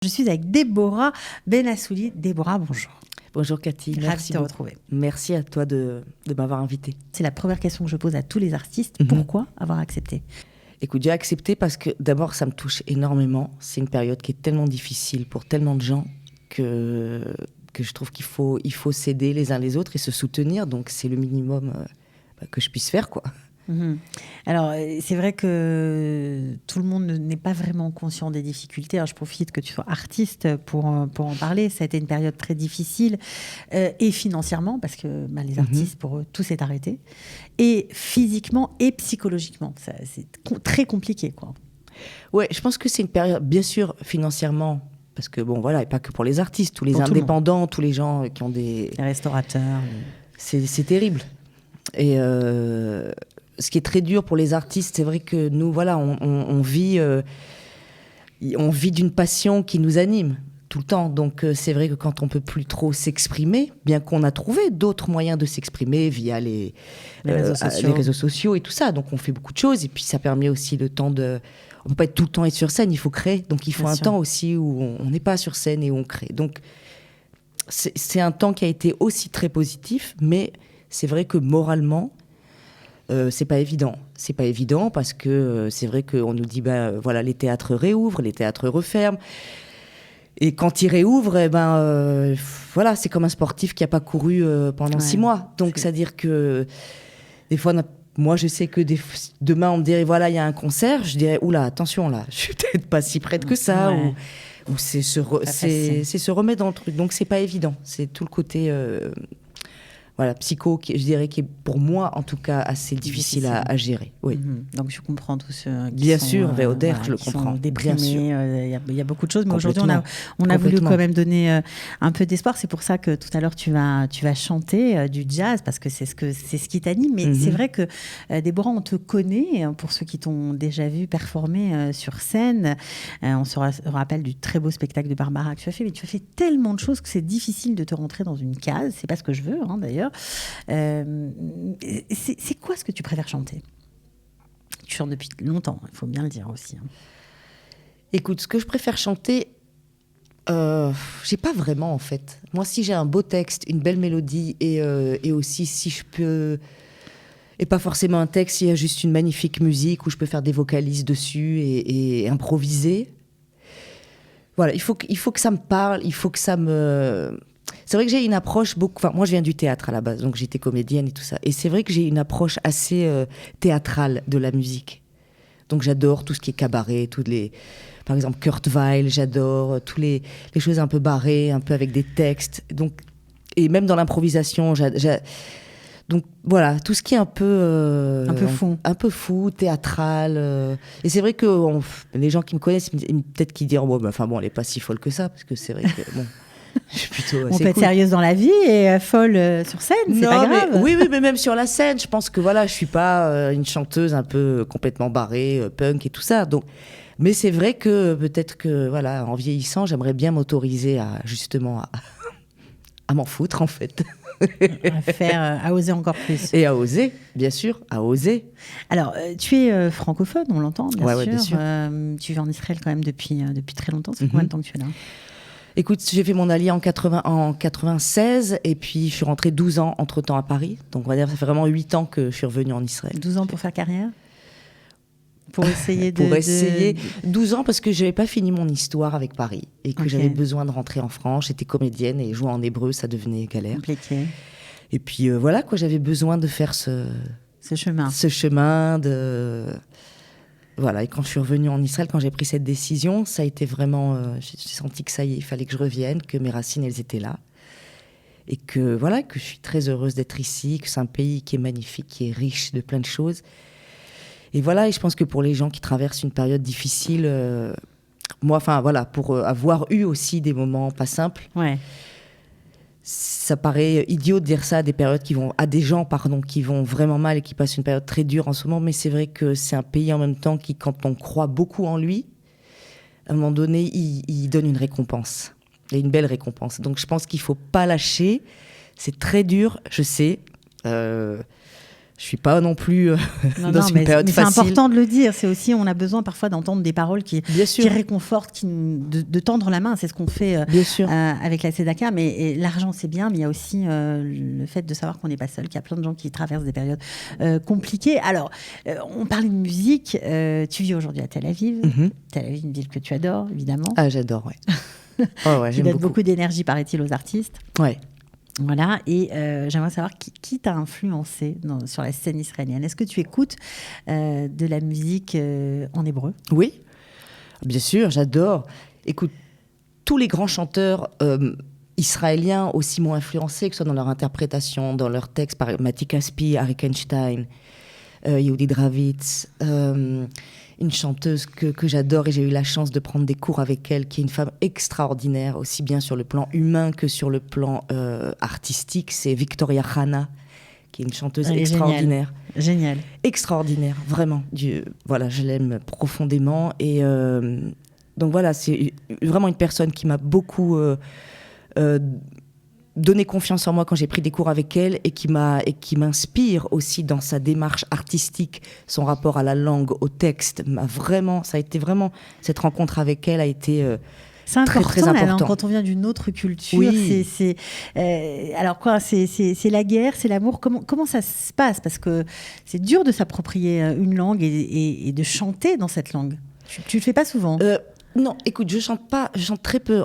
Je suis avec Déborah Benassouli. Déborah, bonjour. Bonjour Cathy, Merci de te retrouver. Merci à toi de m'avoir invitée. C'est la première question que je pose à tous les artistes. Mhm. Pourquoi avoir accepté ? Écoute, j'ai accepté parce que d'abord ça me touche énormément. C'est une période qui est tellement difficile pour tellement de gens que je trouve qu'il faut s'aider les uns les autres et se soutenir. Donc c'est le minimum que je puisse faire, quoi. Alors, c'est vrai que tout le monde n'est pas vraiment conscient des difficultés. Alors, je profite que tu sois artiste pour en parler. Ça a été une période très difficile, et financièrement, parce que les artistes, pour eux, tout s'est arrêté, et physiquement et psychologiquement. C'est très compliqué, quoi. Ouais, je pense que c'est une période, bien sûr, financièrement, parce que bon, voilà, et pas que pour les artistes, tous les Pour indépendants, tous les gens qui ont des... Les restaurateurs. C'est terrible. Et ce qui est très dur pour les artistes, c'est vrai que nous, voilà, on vit d'une passion qui nous anime tout le temps. Donc c'est vrai que quand on peut plus trop s'exprimer, bien qu'on a trouvé d'autres moyens de s'exprimer via les réseaux sociaux et tout ça. Donc on fait beaucoup de choses et puis ça permet aussi le temps de... On peut pas être tout le temps être sur scène, il faut créer. Donc il faut un temps aussi où on n'est pas sur scène et où on crée. Donc c'est un temps qui a été aussi très positif, mais c'est vrai que moralement, c'est pas évident. C'est pas évident parce que c'est vrai qu'on nous dit, voilà, les théâtres réouvrent, les théâtres referment. Et quand ils réouvrent, voilà, c'est comme un sportif qui n'a pas couru pendant 6 mois. Donc, c'est-à-dire que des fois, moi, je sais que demain, on me dirait, voilà, il y a un concert. Je dirais, oula, attention, là, je suis peut-être pas si prête que ça. Ou c'est se remettre dans le truc. Donc, c'est pas évident. C'est tout le côté... Voilà, psycho, je dirais, qui est pour moi, en tout cas, assez difficile à gérer. Oui. Donc, je comprends tous ceux qui bien sont... sûr, Véoder, je le comprends. Déprimés, il y a beaucoup de choses. Mais aujourd'hui, on a voulu quand même donner un peu d'espoir. C'est pour ça que tout à l'heure, tu vas chanter du jazz, parce que c'est ce qui t'anime. Mais c'est vrai que, Déborah, on te connaît, pour ceux qui t'ont déjà vu performer sur scène. On se rappelle du très beau spectacle de Barbara que tu as fait. Mais tu as fait tellement de choses que c'est difficile de te rentrer dans une case. C'est pas ce que je veux, d'ailleurs. C'est quoi ce que tu préfères chanter ? Tu chantes depuis longtemps, il faut bien le dire aussi. Écoute, ce que je préfère chanter, j'ai pas vraiment en fait. Moi, si j'ai un beau texte, une belle mélodie et aussi si je peux... Et pas forcément un texte, il y a juste une magnifique musique où je peux faire des vocalises dessus et improviser. Voilà, il faut que ça me parle, il faut que ça me... C'est vrai que j'ai une approche moi, je viens du théâtre à la base, donc j'étais comédienne et tout ça. Et c'est vrai que j'ai une approche assez théâtrale de la musique. Donc j'adore tout ce qui est cabaret, par exemple Kurt Weill, j'adore toutes les choses un peu barrées, un peu avec des textes. Donc, et même dans l'improvisation, donc voilà, tout ce qui est un peu fou, théâtral. Et c'est vrai que les gens qui me connaissent, peut-être qu'ils diront, elle est pas si folle que ça, parce que c'est vrai que bon. On peut être sérieuse dans la vie et folle sur scène, c'est pas grave. Oui, mais même sur la scène, je pense que voilà, je suis pas une chanteuse un peu complètement barrée, punk et tout ça. Donc, mais c'est vrai que peut-être que voilà, en vieillissant, j'aimerais bien m'autoriser à m'en foutre en fait. À oser encore plus. Et à oser, bien sûr, à oser. Alors, tu es francophone, on l'entend, bien sûr. Tu vis en Israël quand même depuis très longtemps. Ça fait combien de temps que tu es là ? Écoute, j'ai fait mon allié en 96 et puis je suis rentrée 12 ans entre-temps à Paris. Donc on va dire ça fait vraiment 8 ans que je suis revenue en Israël. 12 ans pour faire carrière ? Pour essayer 12 ans parce que je n'avais pas fini mon histoire avec Paris et que j'avais besoin de rentrer en France. J'étais comédienne et jouer en hébreu, ça devenait galère. Compliqué. Et puis voilà, j'avais besoin de faire ce chemin de... Voilà, et quand je suis revenue en Israël, quand j'ai pris cette décision, ça a été vraiment... j'ai senti que ça y est, il fallait que je revienne, que mes racines, elles étaient là. Et que voilà, que je suis très heureuse d'être ici, que c'est un pays qui est magnifique, qui est riche de plein de choses. Et voilà, et je pense que pour les gens qui traversent une période difficile, pour avoir eu aussi des moments pas simples, ça paraît idiot de dire ça à des gens qui vont vraiment mal et qui passent une période très dure en ce moment, mais c'est vrai que c'est un pays en même temps qui, quand on croit beaucoup en lui, à un moment donné, il donne une récompense, et une belle récompense. Donc je pense qu'il faut pas lâcher, c'est très dur, je sais, Je suis pas non plus dans une période mais facile. C'est important de le dire. C'est aussi, on a besoin parfois d'entendre des paroles qui réconfortent, de tendre la main. C'est ce qu'on fait avec la Tzedaka. Mais l'argent, c'est bien, mais il y a aussi le fait de savoir qu'on n'est pas seul, qu'il y a plein de gens qui traversent des périodes compliquées. Alors, on parlait de musique. Tu vis aujourd'hui à Tel Aviv. Tel Aviv, une ville que tu adores, évidemment. Ah, j'adore, ouais. Qui donne beaucoup d'énergie, paraît-il, aux artistes. Ouais. Voilà, et j'aimerais savoir qui t'a influencé sur la scène israélienne. Est-ce que tu écoutes de la musique en hébreu ? Oui, bien sûr, j'adore. Écoute, tous les grands chanteurs israéliens aussi m'ont influencé, que ce soit dans leur interprétation, dans leurs textes, par exemple Mati Caspi, Arik Einstein, Yehudit Ravitz, une chanteuse que j'adore et j'ai eu la chance de prendre des cours avec elle, qui est une femme extraordinaire, aussi bien sur le plan humain que sur le plan artistique. C'est Victoria Hana, qui est une chanteuse extraordinaire. Génial. Extraordinaire, vraiment. Voilà, je l'aime profondément. Et donc voilà, c'est vraiment une personne qui m'a beaucoup donné confiance en moi quand j'ai pris des cours avec elle et qui m'inspire aussi dans sa démarche artistique, son rapport à la langue, au texte. Ça a été vraiment, cette rencontre avec elle a été c'est important, très important. Quand on vient d'une autre culture. Oui. Alors quoi, c'est la guerre, c'est l'amour. Comment ça se passe ? Parce que c'est dur de s'approprier une langue et de chanter dans cette langue. Tu le fais pas souvent. Non, écoute, je chante très peu,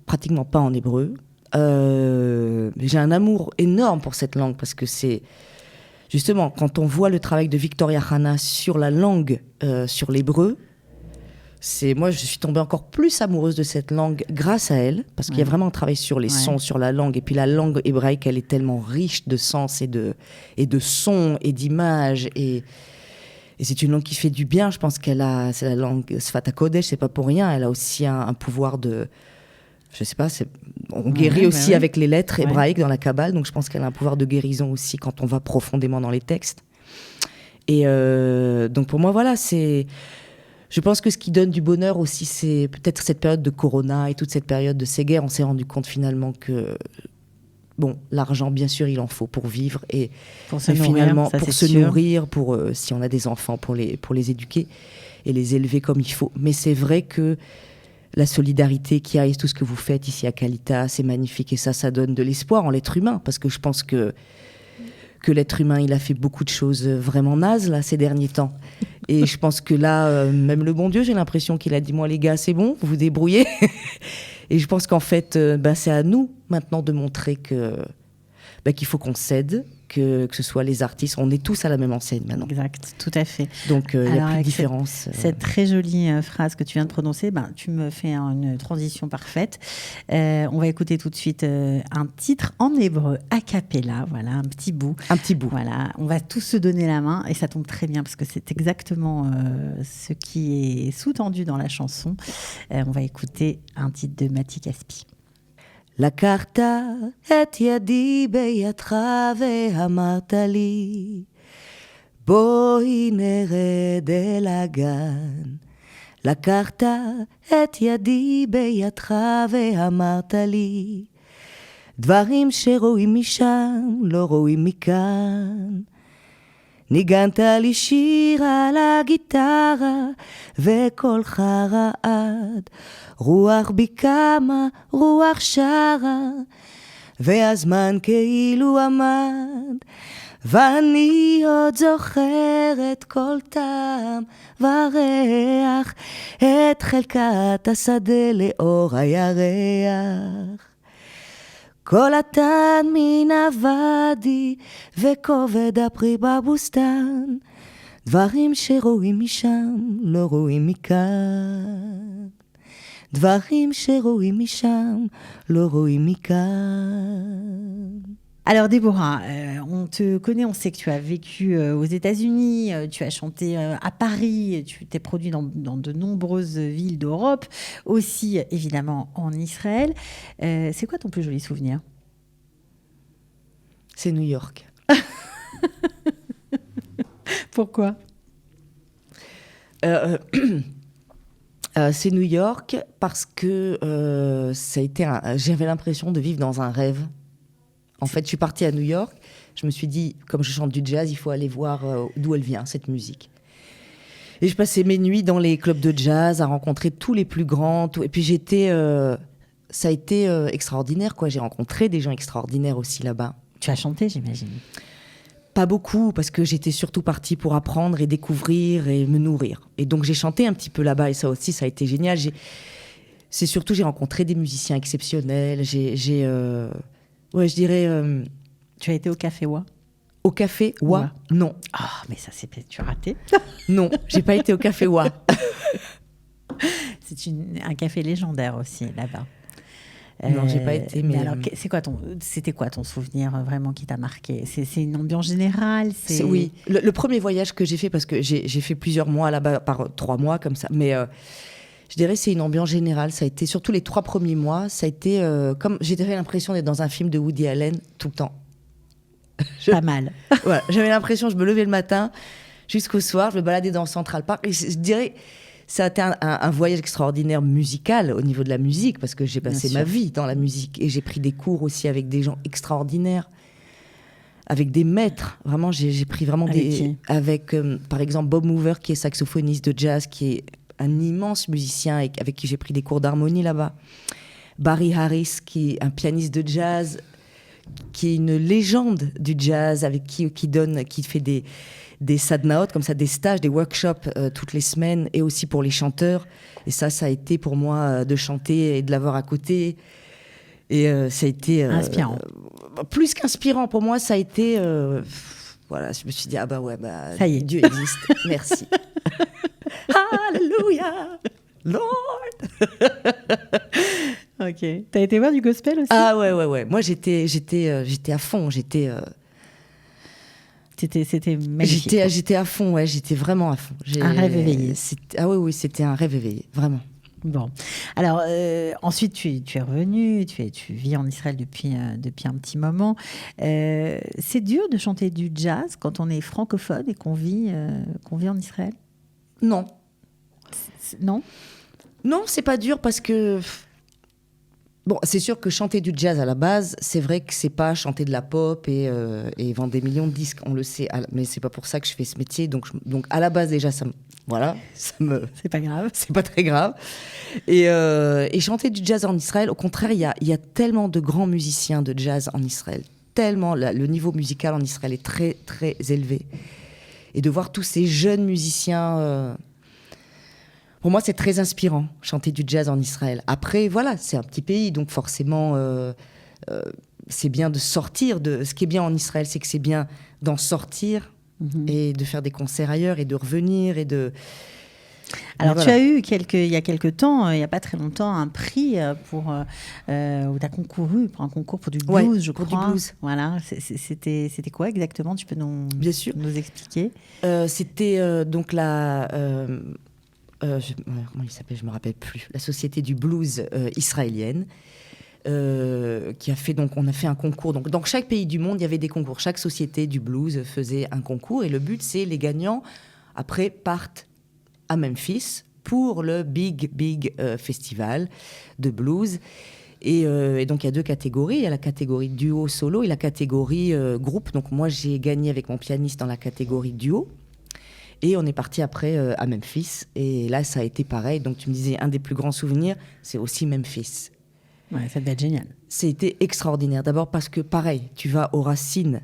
pratiquement pas en hébreu. J'ai un amour énorme pour cette langue parce que c'est justement quand on voit le travail de Victoria Hana sur la langue, sur l'hébreu, moi je suis tombée encore plus amoureuse de cette langue grâce à elle, parce qu'il y a vraiment un travail sur les sons, sur la langue, et puis la langue hébraïque, elle est tellement riche de sens et de sons et d'images, et c'est une langue qui fait du bien. Je pense c'est la langue Sfat HaKodesh, c'est pas pour rien, elle a aussi un pouvoir de, je sais pas, on guérit aussi avec les lettres hébraïques dans la Kabbale, donc je pense qu'elle a un pouvoir de guérison aussi quand on va profondément dans les textes. Et donc pour moi, voilà, je pense que ce qui donne du bonheur aussi, c'est peut-être cette période de Corona et toute cette période de ces guerres. On s'est rendu compte finalement que, bon, l'argent, bien sûr, il en faut pour vivre et pour se nourrir, si on a des enfants, pour les éduquer et les élever comme il faut. Mais c'est vrai que la solidarité qui arrive, tout ce que vous faites ici à Kalita, c'est magnifique, et ça donne de l'espoir en l'être humain, parce que je pense que l'être humain, il a fait beaucoup de choses vraiment nazes là ces derniers temps, et je pense que là, même le bon Dieu, j'ai l'impression qu'il a dit, moi les gars, c'est bon, vous vous débrouillez. Et je pense qu'en fait, c'est à nous maintenant de montrer qu'il faut qu'on cède, que ce soit les artistes, on est tous à la même enseigne maintenant. Exact, tout à fait. Donc il n'y a plus de différence. Cette très jolie phrase que tu viens de prononcer, tu me fais une transition parfaite. On va écouter tout de suite un titre en hébreu, a cappella, voilà, un petit bout. Un petit bout. Voilà, on va tous se donner la main, et ça tombe très bien parce que c'est exactement ce qui est sous-tendu dans la chanson. On va écouter un titre de Mati Caspi. לקחת את ידי בידך ואמרת לי, בואי נרד אל הגן. לקחת את ידי בידך ואמרת לי, דברים שרואים משם לא רואים מכאן. ניגנת לי שיר על הגיטרה וקולך רעד, רוח בי קמה, רוח שרה, והזמן כאילו עמד, ואני עוד זוכרת כל טעם וריח, את חלקת השדה לאור הירח. כל התן מן הוואדי וכובד הפרי בבוסתן, דברים שרואים משם לא רואים מכאן. דברים שרואים משם לא רואים מכאן. Alors Déborah, on te connaît, on sait que tu as vécu aux États-Unis, tu as chanté à Paris, tu t'es produit dans de nombreuses villes d'Europe, aussi évidemment en Israël. C'est quoi ton plus joli souvenir ? C'est New York. Pourquoi ? C'est New York parce que ça a été j'avais l'impression de vivre dans un rêve. En fait, je suis partie à New York. Je me suis dit, comme je chante du jazz, il faut aller voir d'où elle vient, cette musique. Et je passais mes nuits dans les clubs de jazz à rencontrer tous les plus grands. Et puis ça a été extraordinaire, quoi. J'ai rencontré des gens extraordinaires aussi là-bas. Tu as chanté, j'imagine? Pas beaucoup, parce que j'étais surtout partie pour apprendre et découvrir et me nourrir. Et donc j'ai chanté un petit peu là-bas, et ça aussi, ça a été génial. J'ai rencontré des musiciens exceptionnels. Ouais, je dirais... Tu as été au Café Wa? Au Café Wa? Non. Ah, mais ça, tu as raté. Non, j'ai pas été au Café Wa. C'est un café légendaire aussi, là-bas. Non, j'ai pas été. Mais alors, c'était quoi ton souvenir vraiment qui t'a marqué? C'est une ambiance générale? Oui. Le premier voyage que j'ai fait, parce que j'ai fait plusieurs mois là-bas, par 3 mois comme ça, mais je dirais c'est une ambiance générale. Ça a été, surtout les 3 premiers mois, ça a été comme j'avais l'impression d'être dans un film de Woody Allen tout le temps. Pas mal. Voilà, j'avais l'impression, je me levais le matin jusqu'au soir, je me baladais dans Central Park. Et je dirais, ça a été un voyage extraordinaire musical au niveau de la musique, parce que j'ai passé ma vie dans la musique et j'ai pris des cours aussi avec des gens extraordinaires, avec des maîtres. Vraiment, j'ai pris vraiment avec par exemple Bob Mover, qui est saxophoniste de jazz, qui est un immense musicien avec qui j'ai pris des cours d'harmonie là-bas. Barry Harris, qui est un pianiste de jazz, qui est une légende du jazz, avec qui fait des sadhanaot, comme ça, des stages, des workshops toutes les semaines, et aussi pour les chanteurs. Et ça a été pour moi de chanter et de l'avoir à côté. Et ça a été... inspirant. Plus qu'inspirant, pour moi, ça a été... voilà, je me suis dit, ah bah ouais, ça y est. Dieu existe. Merci. Alléluia, Lord. Ok. T'as été voir du gospel aussi? Ah ouais. Moi, j'étais à fond. C'était magnifique. J'étais à fond, ouais. J'étais vraiment à fond. Un rêve éveillé. Ah oui, c'était un rêve éveillé, vraiment. Bon. Alors, ensuite, tu es revenu, tu vis en Israël depuis un petit moment. C'est dur de chanter du jazz quand on est francophone et qu'on vit en Israël? Non. Non? Non, c'est pas dur parce que... Bon, c'est sûr que chanter du jazz à la base, c'est vrai que c'est pas chanter de la pop et vendre des millions de disques, on le sait, mais c'est pas pour ça que je fais ce métier. Donc à la base déjà, c'est pas grave, c'est pas très grave. Et chanter du jazz en Israël, au contraire, il y a tellement de grands musiciens de jazz en Israël, tellement le niveau musical en Israël est très très élevé. Et de voir tous ces jeunes musiciens. Pour moi, c'est très inspirant, chanter du jazz en Israël. Après, voilà, c'est un petit pays, donc forcément, c'est bien de sortir. Ce qui est bien en Israël, c'est que c'est bien d'en sortir et de faire des concerts ailleurs et de revenir et de... Alors, voilà. Tu as eu, il y a quelques temps, il n'y a pas très longtemps, un prix où tu as concouru pour un concours pour du blues, je crois. Pour du blues. Voilà, c'était quoi exactement? Tu peux nous expliquer? C'était donc comment il s'appelle, je me rappelle plus, la Société du blues israélienne, qui a fait, donc on a fait un concours. Donc dans chaque pays du monde, il y avait des concours. Chaque société du blues faisait un concours, et le but, c'est les gagnants après partent à Memphis pour le big festival de blues. Et donc il y a 2 catégories. Il y a la catégorie duo solo et la catégorie groupe. Donc moi, j'ai gagné avec mon pianiste dans la catégorie duo. Et on est parti après à Memphis. Et là, ça a été pareil. Donc, tu me disais, un des plus grands souvenirs, c'est aussi Memphis. Ouais, ça devait être génial. C'était extraordinaire. D'abord parce que, pareil, tu vas aux racines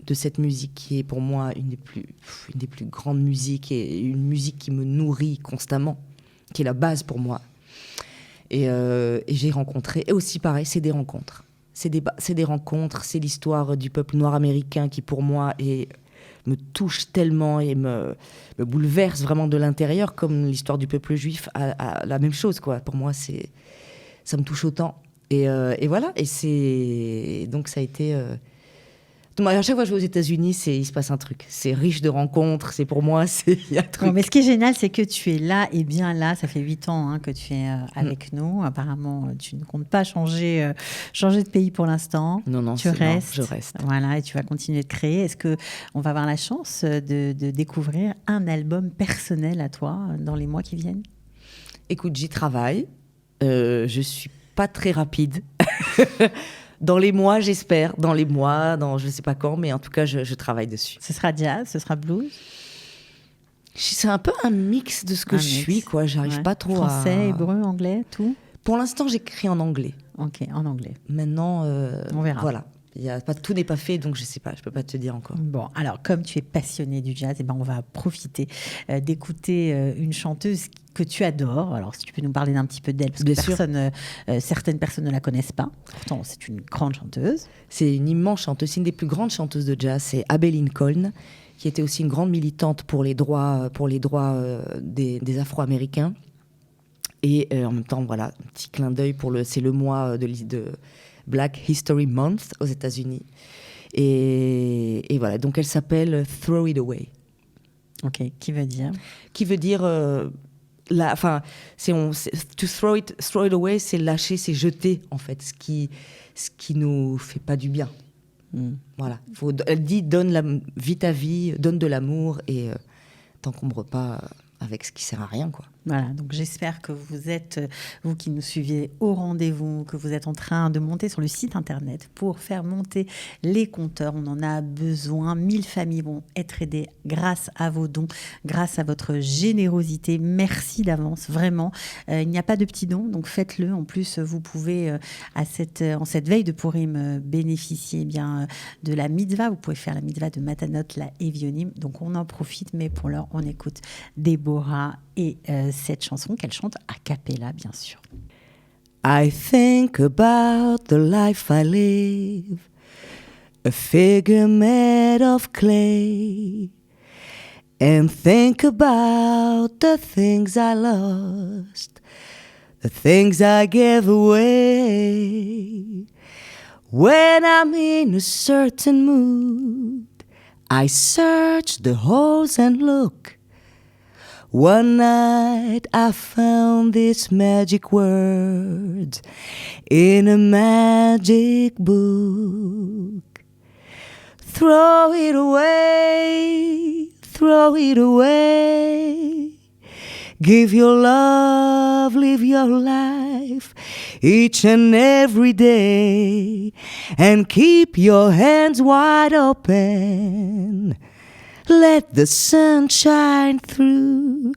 de cette musique qui est pour moi une des plus grandes musiques et une musique qui me nourrit constamment, qui est la base pour moi. Et j'ai rencontré... Et aussi, pareil, c'est des rencontres. C'est des rencontres. C'est l'histoire du peuple noir américain qui, pour moi, me touche tellement et me bouleverse vraiment de l'intérieur, comme l'histoire du peuple juif a la même chose, quoi. Pour moi, ça me touche autant. Et voilà. Et donc, ça a été... À chaque fois que je vais aux États-Unis, il se passe un truc. C'est riche de rencontres. C'est pour moi, il y a un truc. Bon, mais ce qui est génial, c'est que tu es là et bien là. Ça fait 8 ans que tu es avec nous. Apparemment, tu ne comptes pas changer de pays pour l'instant. Non, je reste. Voilà, et tu vas continuer de créer. Est-ce qu'on va avoir la chance de découvrir un album personnel à toi dans les mois qui viennent? Écoute, j'y travaille. Je suis pas très rapide. Dans les mois, j'espère. Dans les mois, je ne sais pas quand, mais en tout cas, je travaille dessus. Ce sera jazz, ce sera blues? C'est un peu un mix de ce que je suis, quoi. J'arrive pas trop Français, hébreu, anglais, tout? Pour l'instant, j'écris en anglais. Ok, en anglais. Maintenant, on verra. Voilà. Tout n'est pas fait, donc je sais pas, je peux pas te dire encore. Bon, alors comme tu es passionné du jazz, on va profiter d'écouter une chanteuse que tu adores. Alors si tu peux nous parler d'un petit peu d'elle, parce que certaines personnes ne la connaissent pas. Pourtant, c'est une grande chanteuse. C'est une immense chanteuse, c'est une des plus grandes chanteuses de jazz. C'est Abbey Lincoln, qui était aussi une grande militante pour les droits des Afro-Américains. Et en même temps, voilà, un petit clin d'œil c'est le mois de Black History Month aux États-Unis. Et voilà, donc elle s'appelle Throw It Away. Ok, qui veut dire to throw it away, c'est lâcher, c'est jeter, en fait, ce qui nous fait pas du bien. Voilà. Elle dit vis ta vie, donne de l'amour et t'encombre pas avec ce qui sert à rien, quoi. Voilà, donc j'espère que vous êtes, vous qui nous suivez au rendez-vous, que vous êtes en train de monter sur le site internet pour faire monter les compteurs. On en a besoin. 1000 familles vont être aidées grâce à vos dons, grâce à votre générosité. Merci d'avance, vraiment. Il n'y a pas de petits dons, donc faites-le. En plus, vous pouvez, en cette veille de Purim, bénéficier de la mitzvah. Vous pouvez faire la mitzvah de Matanot, la Evionim. Donc on en profite, mais pour l'heure, on écoute Déborah et cette chanson qu'elle chante a cappella, bien sûr. I think about the life I live, a figure made of clay, and think about the things I lost, the things I gave away. When I'm in a certain mood, I search the halls and look. One night I found these magic words in a magic book. Throw it away, throw it away. Give your love, live your life each and every day, and keep your hands wide open. Let the sun shine through,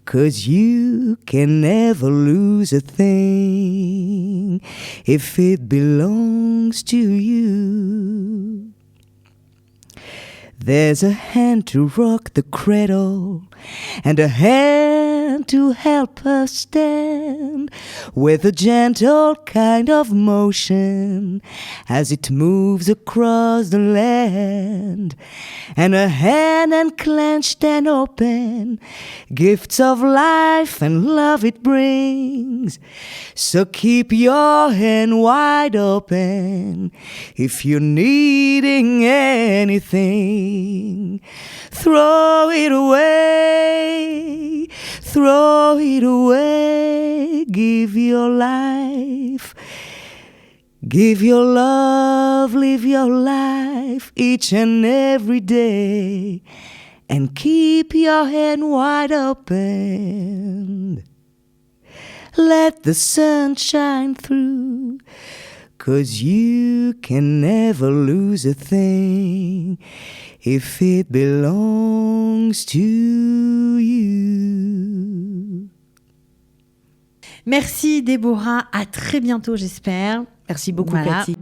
'cause you can never lose a thing if it belongs to you. There's a hand to rock the cradle and a hand to help us stand with a gentle kind of motion as it moves across the land, and a hand unclenched and open, gifts of life and love it brings. So keep your hand wide open if you're needing anything. Throw it away, throw it away. Give your life, give your love, live your life each and every day, and keep your hand wide open. Let the sun shine through, 'cause you can never lose a thing if it belongs to you. Merci Déborah, à très bientôt j'espère. Merci beaucoup Cathy.